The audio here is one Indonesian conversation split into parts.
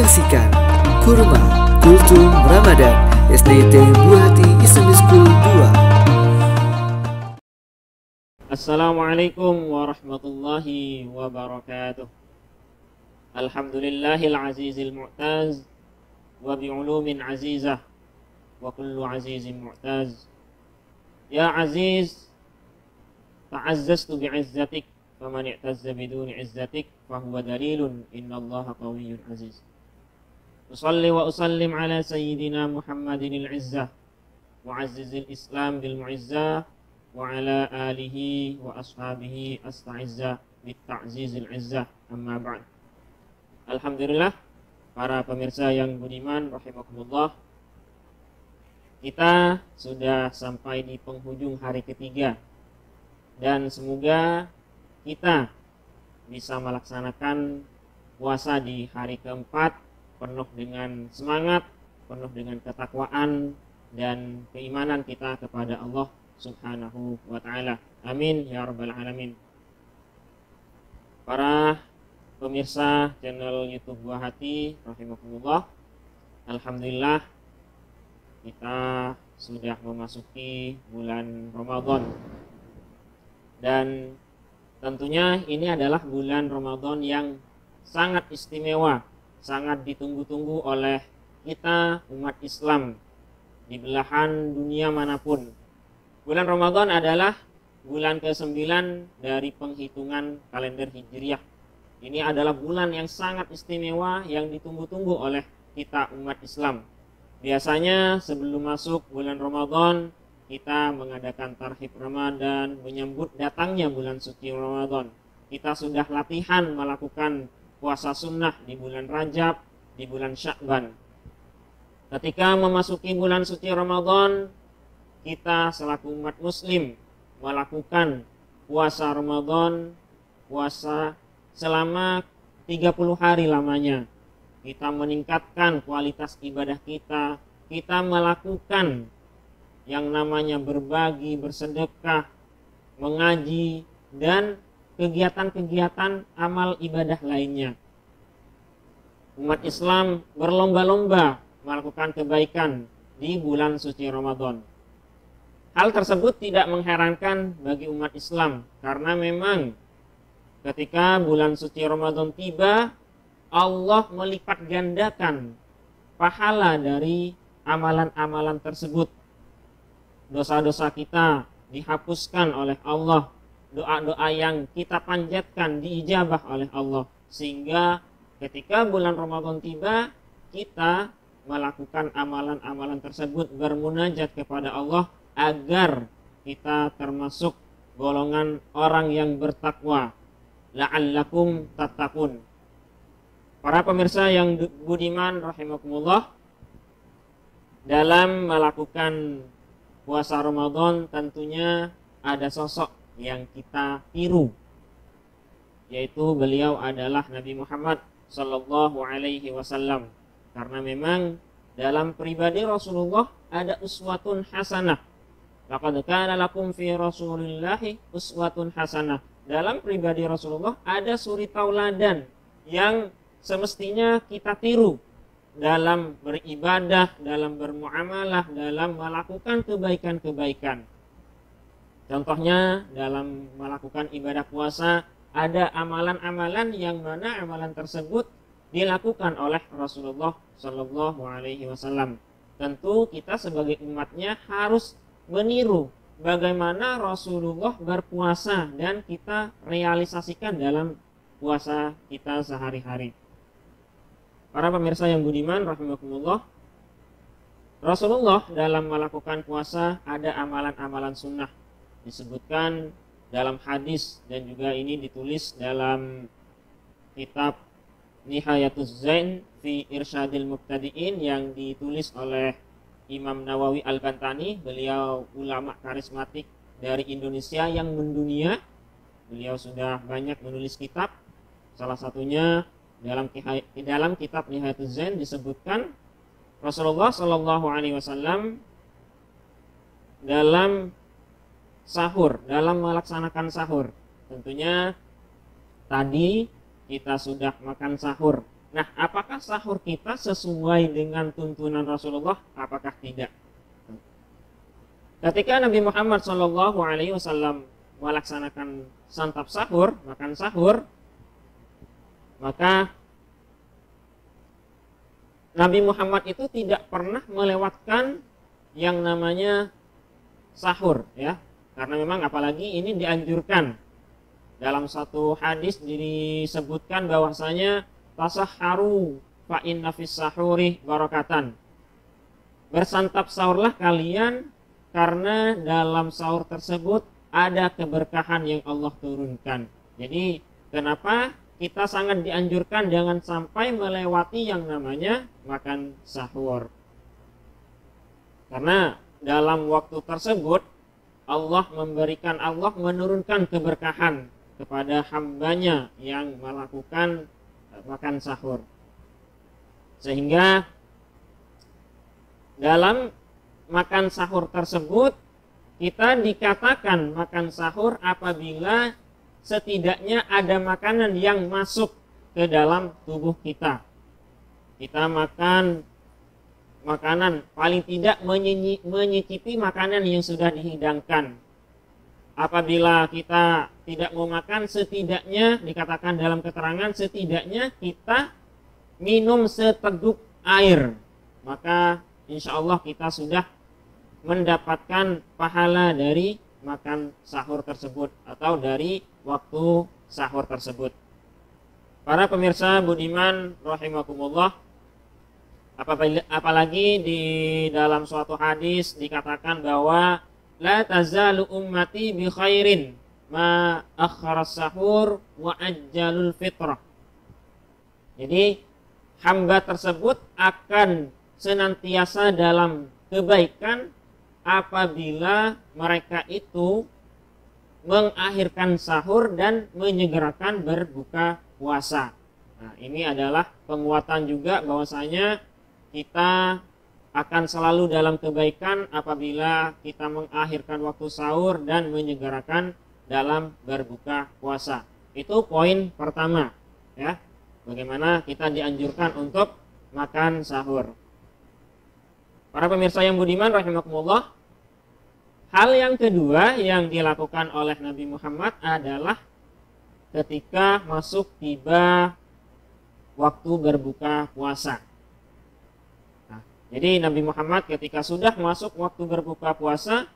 menyaksikan Kurma Kultum Ramadan SDT Buah Hati Islamic School 2. Assalamualaikum warahmatullahi wabarakatuh. Alhamdulillahil azizil mu'taz wa bi'ulumin azizah wa kullu azizin mu'taz. Ya aziz, ta'azzaztu bi'izzatik faman i'tazza biduni izzatik fahuwa dalilun innallaha qawiyyun aziz. Usalli wa usallim ala sayyidina Muhammadinil izzah mu'azzizil islam bil mu'izzah wa ala alihi wa ashabihi asta'izzah bit ta'zizil izzah, amma ba'd. Alhamdulillah, para pemirsa yang budiman rahimakumullah, kita sudah sampai di penghujung hari ketiga dan semoga kita bisa melaksanakan puasa di hari keempat penuh dengan semangat, penuh dengan ketakwaan dan keimanan kita kepada Allah Subhanahu wa ta'ala. Amin ya rabbal alamin. Para pemirsa channel YouTube Buah Hati rahimakumullah, alhamdulillah kita sudah memasuki bulan Ramadan. Dan tentunya ini adalah bulan Ramadan yang sangat istimewa, sangat ditunggu-tunggu oleh kita umat Islam di belahan dunia manapun. Bulan Ramadan adalah bulan ke-9 dari penghitungan kalender Hijriah. Ini adalah bulan yang sangat istimewa yang ditunggu-tunggu oleh kita umat Islam. Biasanya sebelum masuk bulan Ramadan, kita mengadakan tarhib Ramadan, menyambut datangnya bulan suci Ramadan. Kita sudah latihan melakukan puasa sunnah di bulan Rajab, di bulan Sya'ban. Ketika memasuki bulan suci Ramadan, kita selaku umat muslim melakukan puasa Ramadan, puasa selama 30 hari lamanya. Kita meningkatkan kualitas ibadah kita, kita melakukan yang namanya berbagi, bersedekah, mengaji, dan kegiatan-kegiatan amal ibadah lainnya. Umat Islam berlomba-lomba melakukan kebaikan di bulan suci Ramadan. Hal tersebut tidak mengherankan bagi umat Islam, karena memang ketika bulan suci Ramadan tiba, Allah melipat gandakan pahala dari amalan-amalan tersebut. Dosa-dosa kita dihapuskan oleh Allah, doa-doa yang kita panjatkan diijabah oleh Allah, sehingga ketika bulan Ramadan tiba, kita melakukan amalan-amalan tersebut, bermunajat kepada Allah agar kita termasuk golongan orang yang bertakwa. La'allakum tattaqun. Para pemirsa yang budiman rahimakumullah, dalam melakukan puasa Ramadan tentunya ada sosok yang kita tiru, yaitu beliau adalah Nabi Muhammad sallallahu alaihi wasallam. Karena memang dalam pribadi Rasulullah ada uswatun hasanah. Laqad kana lakum fi Rasulillahi uswatun hasanah. Dalam pribadi Rasulullah ada suri tauladan yang semestinya kita tiru dalam beribadah, dalam bermuamalah, dalam melakukan kebaikan-kebaikan. Contohnya dalam melakukan ibadah puasa, ada amalan-amalan yang mana amalan tersebut dilakukan oleh Rasulullah Shallallahu Alaihi Wasallam. Tentu kita sebagai umatnya harus meniru bagaimana Rasulullah berpuasa dan kita realisasikan dalam puasa kita sehari-hari. Para pemirsa yang budiman rahimakumullah, Rasulullah dalam melakukan puasa ada amalan-amalan sunnah disebutkan dalam hadis, dan juga ini ditulis dalam kitab Nihayatuz Zain fi Irsyadil Mubtadi'in yang ditulis oleh Imam Nawawi Al-Bantani. Beliau ulama karismatik dari Indonesia yang mendunia. Beliau sudah banyak menulis kitab, salah satunya dalam kitab Nihayatuz Zain disebutkan Rasulullah Shallallahu Alaihi Wasallam dalam sahur, dalam melaksanakan sahur. Tentunya tadi kita sudah makan sahur Nah, apakah sahur kita sesuai dengan tuntunan Rasulullah? Apakah tidak? Ketika Nabi Muhammad SAW melaksanakan santap sahur, makan sahur, maka Nabi Muhammad itu tidak pernah melewatkan yang namanya sahur, ya. Karena memang apalagi ini dianjurkan. Dalam satu hadis disebutkan bahwasanya tasahharu fa inna fis sahuri barakatan. Bersantap sahurlah kalian karena dalam sahur tersebut ada keberkahan yang Allah turunkan. Jadi kenapa kita sangat dianjurkan jangan sampai melewati yang namanya makan sahur. Karena dalam waktu tersebut Allah menurunkan keberkahan kepada hambanya yang melakukan makan sahur. Sehingga dalam makan sahur tersebut kita dikatakan makan sahur apabila setidaknya ada makanan yang masuk ke dalam tubuh kita. Kita makan makanan, paling tidak menyicipi makanan yang sudah dihidangkan. Apabila kita tidak mau makan, setidaknya dikatakan dalam keterangan setidaknya kita minum seteguk air, maka insya Allah kita sudah mendapatkan pahala dari makan sahur tersebut atau dari waktu sahur tersebut. Para pemirsa budiman rahimakumullah, apalagi di dalam suatu hadis dikatakan bahwa la tazalu ummati bi khairin ma akhara sahur wa ajjalul fitrah. Jadi hamba tersebut akan senantiasa dalam kebaikan apabila mereka itu mengakhirkan sahur dan menyegerakan berbuka puasa. Nah, ini adalah penguatan juga bahwasanya kita akan selalu dalam kebaikan apabila kita mengakhirkan waktu sahur dan menyegerakan dalam berbuka puasa. Itu poin pertama, ya. Bagaimana kita dianjurkan untuk makan sahur. Para pemirsa yang budiman rahimakumullah, hal yang kedua yang dilakukan oleh Nabi Muhammad adalah ketika tiba waktu berbuka puasa. Jadi Nabi Muhammad ketika sudah masuk waktu berbuka puasa,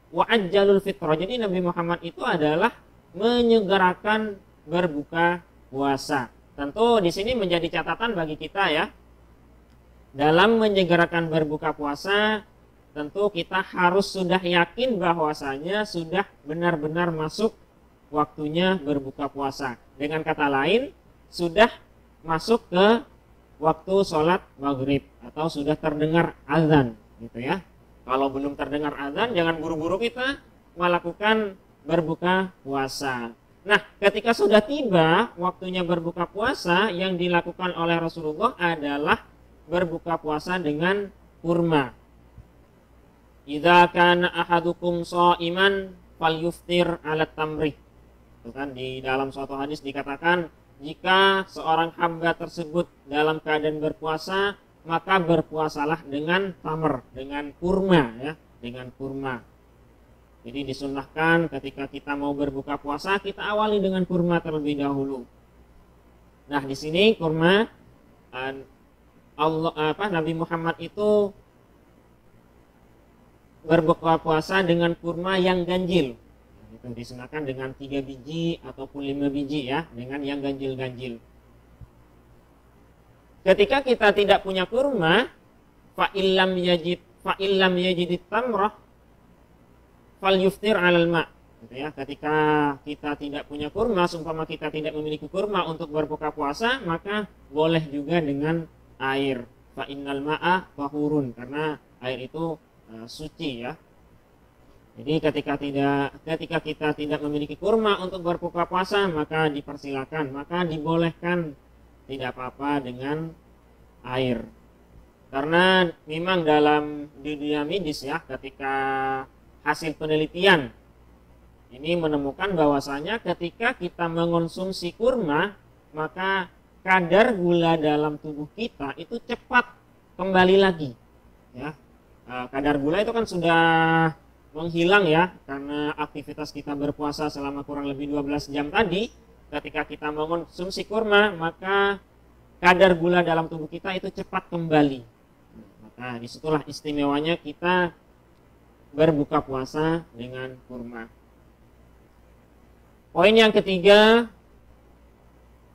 wa ajjalul fitrah. Jadi Nabi Muhammad itu adalah menyegerakan berbuka puasa. Tentu di sini menjadi catatan bagi kita, ya. Dalam menyegerakan berbuka puasa, tentu kita harus sudah yakin bahwasanya sudah benar-benar masuk waktunya berbuka puasa. Dengan kata lain, sudah masuk ke waktu sholat maghrib atau sudah terdengar azan, gitu ya. Kalau belum terdengar azan, jangan buru-buru kita melakukan berbuka puasa. Nah, ketika sudah tiba waktunya berbuka puasa, yang dilakukan oleh Rasulullah adalah berbuka puasa dengan kurma. Idza kana ahadukum shaiman falyuftir 'ala tamri. Itu kan di dalam suatu hadis dikatakan, jika seorang hamba tersebut dalam keadaan berpuasa, maka berpuasalah dengan tamr, dengan kurma, ya, dengan kurma. Jadi disunnahkan ketika kita mau berbuka puasa, kita awali dengan kurma terlebih dahulu. Nah, di sini kurma Nabi Muhammad itu berbuka puasa dengan kurma yang ganjil. Itu disunahkan dengan 3 biji ataupun 5 biji, ya, dengan yang ganjil-ganjil. Ketika kita tidak punya kurma, fa illam yajid tamrah fal yuftir 'alal ma'. Gitu ya. Ketika kita tidak punya kurma, seumpama kita tidak memiliki kurma untuk berbuka puasa, maka boleh juga dengan air. Fa innal ma'a tahurun, karena air itu suci, ya. Jadi ketika kita tidak memiliki kurma untuk berbuka puasa, maka dipersilakan, maka dibolehkan, tidak apa-apa dengan air. Karena memang dalam dunia medis, ya, ketika hasil penelitian ini menemukan bahwasanya ketika kita mengonsumsi kurma, maka kadar gula dalam tubuh kita itu cepat kembali lagi. Ya, kadar gula itu kan sudah menghilang ya karena aktivitas kita berpuasa selama kurang lebih 12 jam tadi. Ketika kita mengonsumsi kurma, maka kadar gula dalam tubuh kita itu cepat kembali. Maka disitulah istimewanya kita berbuka puasa dengan kurma. Poin yang ketiga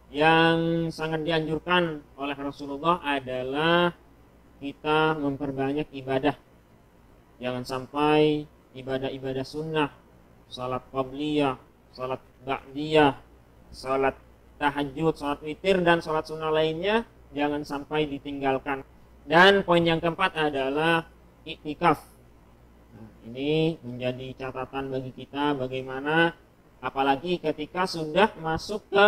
yang sangat dianjurkan oleh Rasulullah adalah kita memperbanyak ibadah. Jangan sampai ibadah-ibadah sunnah, salat qabliyah, salat ba'diyah, salat tahajud, salat witir, dan salat sunnah lainnya jangan sampai ditinggalkan. Dan poin yang keempat adalah iktikaf. Nah, ini menjadi catatan bagi kita bagaimana apalagi ketika sudah masuk ke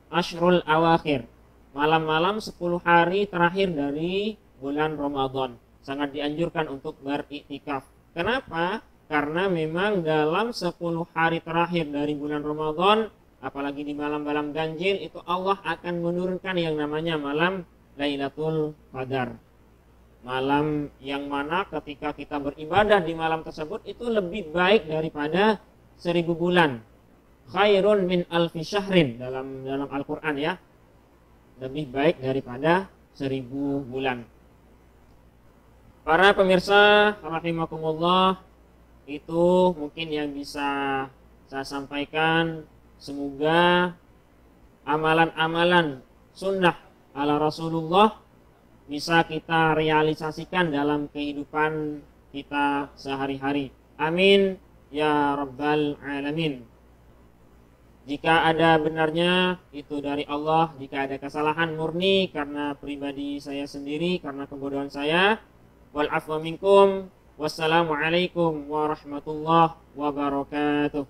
Ashrul Awakhir, malam-malam 10 hari terakhir dari bulan Ramadan. Sangat dianjurkan untuk beriktikaf. Kenapa? Karena memang dalam 10 hari terakhir dari bulan Ramadan, apalagi di malam-malam ganjil, itu Allah akan menurunkan yang namanya malam Lailatul Qadar. Malam yang mana ketika kita beribadah di malam tersebut itu lebih baik daripada 1000 bulan. Khairun min alfi syahrin dalam Al-Quran ya. Lebih baik daripada 1000 bulan. Para pemirsa rahimakumullah, itu mungkin yang bisa saya sampaikan. Semoga amalan-amalan sunnah ala Rasulullah bisa kita realisasikan dalam kehidupan kita sehari-hari. Amin ya rabbal alamin. Jika ada benarnya itu dari Allah, jika ada kesalahan murni karena pribadi saya sendiri, karena kebodohan saya. Wal afwa minkum. Wassalamualaikum warahmatullahi wabarakatuh.